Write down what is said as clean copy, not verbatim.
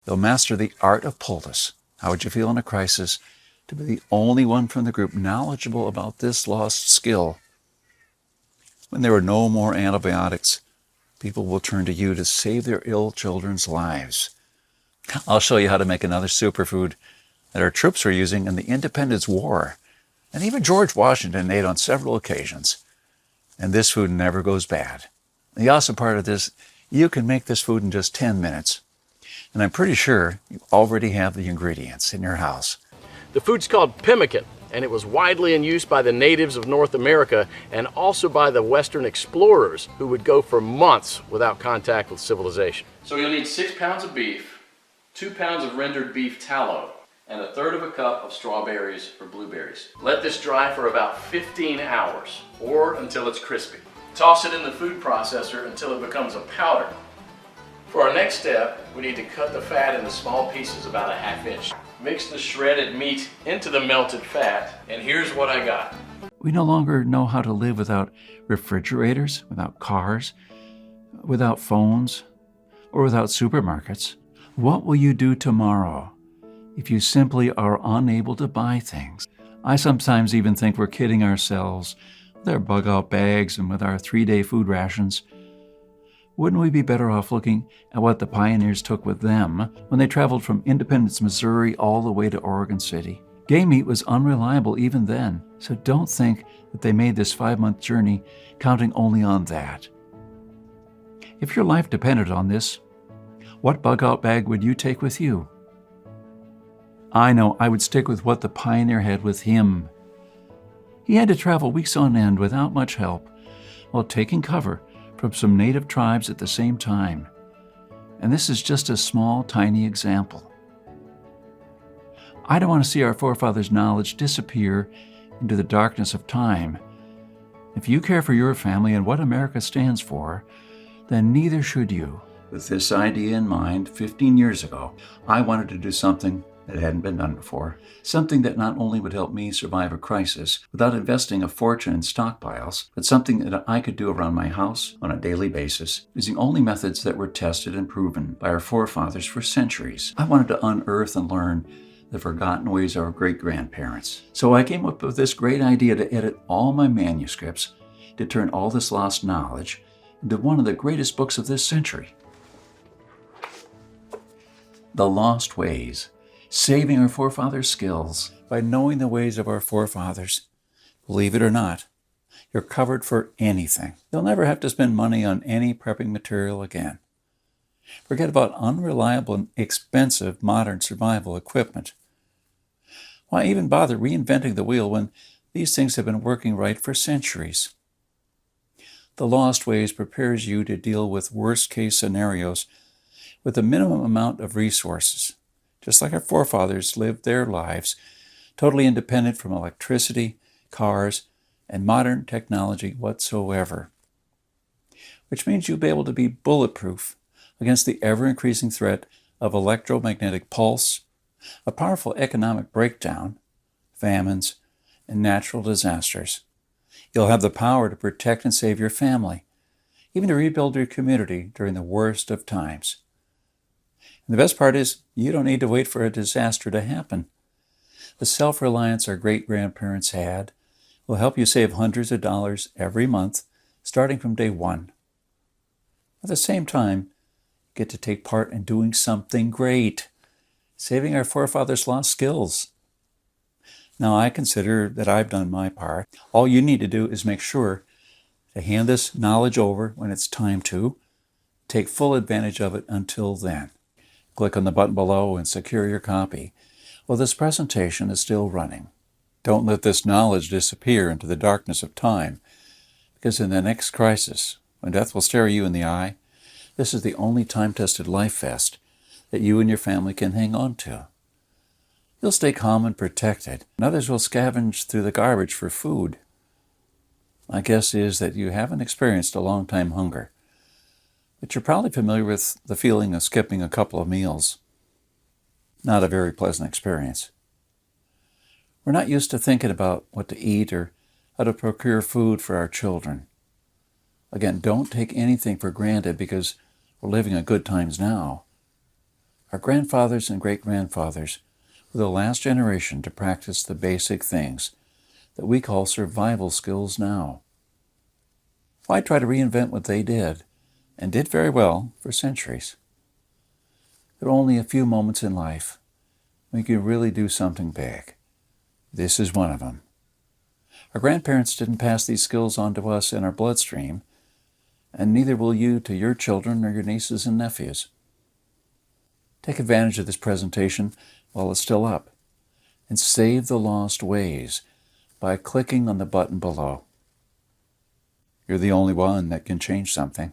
They'll master the art of poultice. How would you feel in a crisis to be the only one from the group knowledgeable about this lost skill? When there are no more antibiotics, people will turn to you to save their ill children's lives. I'll show you how to make another superfood that our troops were using in the Independence War, and even George Washington ate on several occasions. And this food never goes bad. The awesome part of this, you can make this food in just 10 minutes. And I'm pretty sure you already have the ingredients in your house. The food's called pemmican, and it was widely in use by the natives of North America and also by the Western explorers who would go for months without contact with civilization. So you'll need 6 pounds of beef, 2 pounds of rendered beef tallow, and 1/3 cup of strawberries or blueberries. Let this dry for about 15 hours or until it's crispy. Toss it in the food processor until it becomes a powder. For our next step, we need to cut the fat into small pieces about 1/2 inch. Mix the shredded meat into the melted fat, and here's what I got. We no longer know how to live without refrigerators, without cars, without phones, or without supermarkets. What will you do tomorrow if you simply are unable to buy things? I sometimes even think we're kidding ourselves with our bug-out bags and with our 3-day food rations. Wouldn't we be better off looking at what the pioneers took with them when they traveled from Independence, Missouri all the way to Oregon City? Game meat was unreliable even then, so don't think that they made this 5-month journey counting only on that. If your life depended on this, what bug-out bag would you take with you? I know I would stick with what the pioneer had with him. He had to travel weeks on end without much help while taking cover from some native tribes at the same time. And this is just a small, tiny example. I don't want to see our forefathers' knowledge disappear into the darkness of time. If you care for your family and what America stands for, then neither should you. With this idea in mind, 15 years ago, I wanted to do something that hadn't been done before. Something that not only would help me survive a crisis without investing a fortune in stockpiles, but something that I could do around my house on a daily basis, using only methods that were tested and proven by our forefathers for centuries. I wanted to unearth and learn the forgotten ways of our great-grandparents. So I came up with this great idea to edit all my manuscripts, to turn all this lost knowledge into one of the greatest books of this century. The Lost Ways. Saving our forefathers' skills. By knowing the ways of our forefathers, believe it or not, you're covered for anything. You'll never have to spend money on any prepping material again. Forget about unreliable and expensive modern survival equipment. Why even bother reinventing the wheel when these things have been working right for centuries? The Lost Ways prepares you to deal with worst-case scenarios with a minimum amount of resources, just like our forefathers lived their lives, totally independent from electricity, cars, and modern technology whatsoever. Which means you'll be able to be bulletproof against the ever-increasing threat of electromagnetic pulse, a powerful economic breakdown, famines, and natural disasters. You'll have the power to protect and save your family, even to rebuild your community during the worst of times. And the best part is, you don't need to wait for a disaster to happen. The self-reliance our great-grandparents had will help you save hundreds of dollars every month, starting from day one. At the same time, you get to take part in doing something great, saving our forefathers' lost skills. Now, I consider that I've done my part. All you need to do is make sure to hand this knowledge over when it's time to. Take full advantage of it until then. Click on the button below and secure your copy while this presentation is still running. Don't let this knowledge disappear into the darkness of time, because in the next crisis, when death will stare you in the eye, this is the only time-tested life vest that you and your family can hang on to. You'll stay calm and protected, and others will scavenge through the garbage for food. My guess is that you haven't experienced a long-time hunger, but you're probably familiar with the feeling of skipping a couple of meals. Not a very pleasant experience. We're not used to thinking about what to eat or how to procure food for our children. Again, don't take anything for granted because we're living in good times now. Our grandfathers and great-grandfathers were the last generation to practice the basic things that we call survival skills now. Why try to reinvent what they did, and did very well, for centuries? There are only a few moments in life when you can really do something big. This is one of them. Our grandparents didn't pass these skills on to us in our bloodstream, and neither will you to your children or your nieces and nephews. Take advantage of this presentation while it's still up, and save the lost ways by clicking on the button below. You're the only one that can change something.